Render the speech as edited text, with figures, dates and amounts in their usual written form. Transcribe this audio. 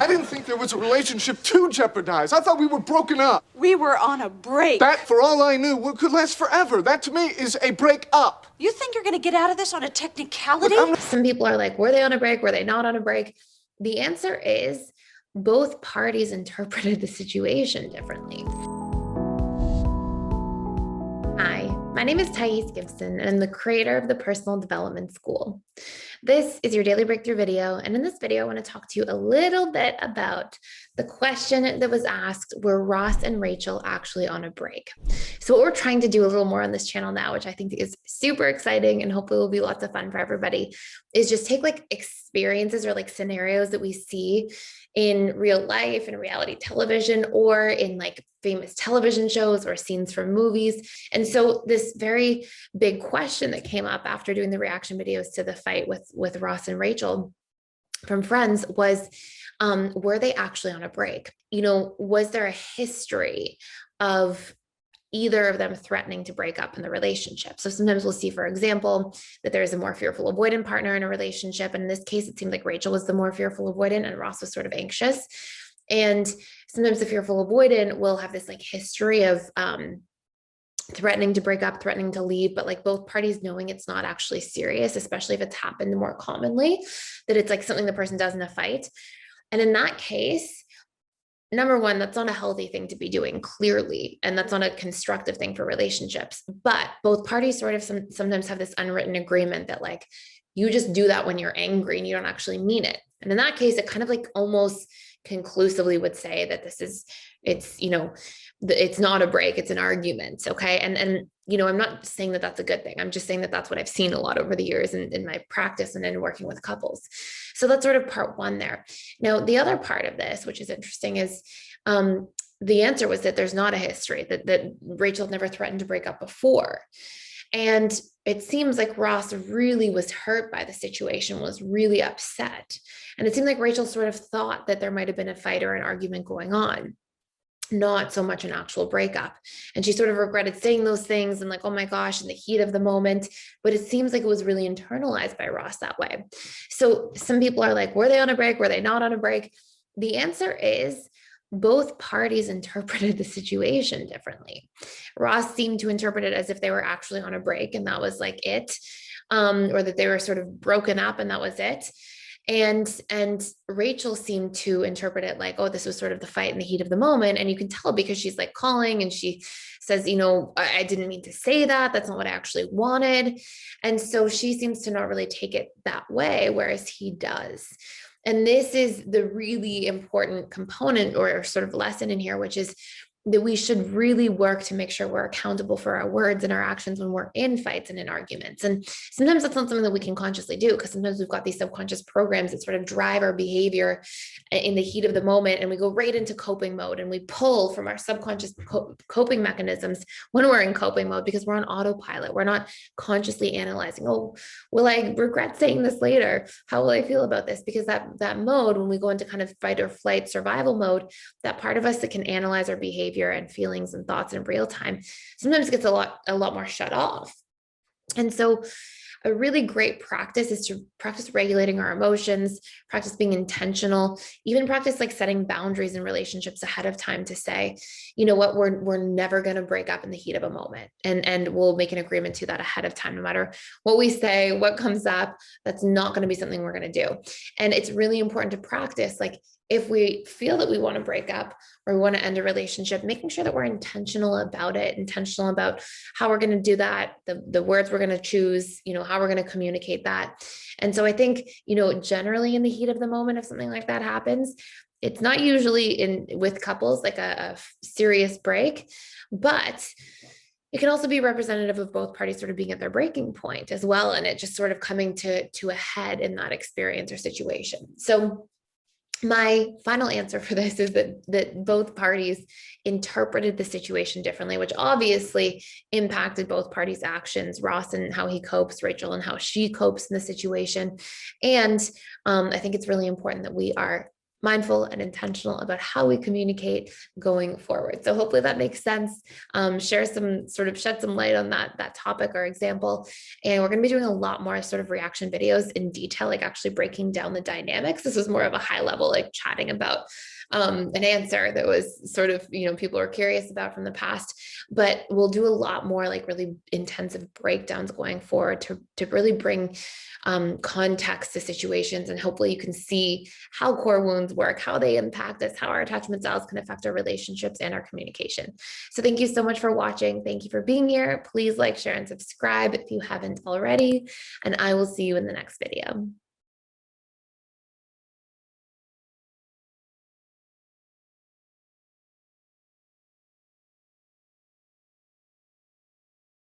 I didn't think there was a relationship to jeopardize. I thought we were broken up. We were on a break. That, for all I knew, could last forever. That, to me, is a break up. You think you're gonna get out of this on a technicality? Some people are like, were they on a break? Were they not on a break? The answer is both parties interpreted the situation differently. Hi, my name is Thais Gibson, and I'm the creator of the Personal Development School. This is your daily breakthrough video, and in this video, I want to talk to you a little bit about the question that was asked, were Ross and Rachel actually on a break? So what we're trying to do a little more on this channel now, which I think is super exciting and hopefully will be lots of fun for everybody, is just take like experiences or like scenarios that we see in real life, in reality television, or in like famous television shows or scenes from movies. And so this very big question that came up after doing the reaction videos to the fight with Ross and Rachel from Friends was, were they actually on a break? You know, was there a history of either of them threatening to break up in the relationship? So sometimes we'll see, for example, that there's a more fearful avoidant partner in a relationship. And in this case, it seemed like Rachel was the more fearful avoidant and Ross was sort of anxious. And sometimes the fearful avoidant will have this like history of threatening to break up, threatening to leave, but like both parties knowing it's not actually serious, especially if it's happened more commonly, that it's like something the person does in a fight. And in that case, number one, that's not a healthy thing to be doing, clearly, and that's not a constructive thing for relationships. But both parties sort of sometimes have this unwritten agreement that like, you just do that when you're angry and you don't actually mean it. And in that case, it kind of like almost conclusively would say that it's, you know, it's not a break, it's an argument. Okay. And, you know, I'm not saying that that's a good thing. I'm just saying that that's what I've seen a lot over the years in my practice and in working with couples. So that's sort of part one there. Now, the other part of this, which is interesting, is the answer was that there's not a history, that Rachel never threatened to break up before. And it seems like Ross really was hurt by the situation, was really upset. And it seemed like Rachel sort of thought that there might have been a fight or an argument going on, not so much an actual breakup. And she sort of regretted saying those things and like, oh my gosh, in the heat of the moment. But it seems like it was really internalized by Ross that way. So some people are like, were they on a break? Were they not on a break? The answer is both parties interpreted the situation differently. Ross seemed to interpret it as if they were actually on a break and that was like it, or that they were sort of broken up and that was it. And Rachel seemed to interpret it like, oh, this was sort of the fight in the heat of the moment. And you can tell because she's like calling and she says, you know, I didn't mean to say that. That's not what I actually wanted. And so she seems to not really take it that way, whereas he does. And this is the really important component or sort of lesson in here, which is that we should really work to make sure we're accountable for our words and our actions when we're in fights and in arguments. And sometimes that's not something that we can consciously do, because sometimes we've got these subconscious programs that sort of drive our behavior in the heat of the moment, and we go right into coping mode and we pull from our subconscious coping mechanisms when we're in coping mode, because we're on autopilot. We're not consciously analyzing, oh, will I regret saying this later? How will I feel about this? Because that mode, when we go into kind of fight or flight survival mode, that part of us that can analyze our behavior and feelings and thoughts in real time sometimes gets a lot more shut off. And so a really great practice is to practice regulating our emotions, practice being intentional, even practice like setting boundaries in relationships ahead of time to say, you know what, we're never going to break up in the heat of a moment. And we'll make an agreement to that ahead of time, no matter what we say, what comes up, that's not going to be something we're going to do. And it's really important to practice, like, if we feel that we want to break up or we want to end a relationship, making sure that we're intentional about it, intentional about how we're going to do that, the words we're going to choose, you know, how we're going to communicate that. And so I think, you know, generally in the heat of the moment, if something like that happens, it's not usually with couples like a serious break, but it can also be representative of both parties sort of being at their breaking point as well. And it just sort of coming to a head in that experience or situation. So my final answer for this is that both parties interpreted the situation differently, which obviously impacted both parties' actions, Ross and how he copes, Rachel and how she copes in the situation. And I think it's really important that we are mindful and intentional about how we communicate going forward. So hopefully that makes sense. Share some shed some light on that topic or example. And we're going to be doing a lot more sort of reaction videos in detail, like actually breaking down the dynamics. This was more of a high level, like chatting about an answer that was sort of, people are curious about from the past, but we'll do a lot more like really intensive breakdowns going forward to really bring context to situations. And hopefully you can see how core wounds work, how they impact us, how our attachment styles can affect our relationships and our communication. So thank you so much for watching. Thank you for being here. Please like, share, and subscribe if you haven't already. And I will see you in the next video.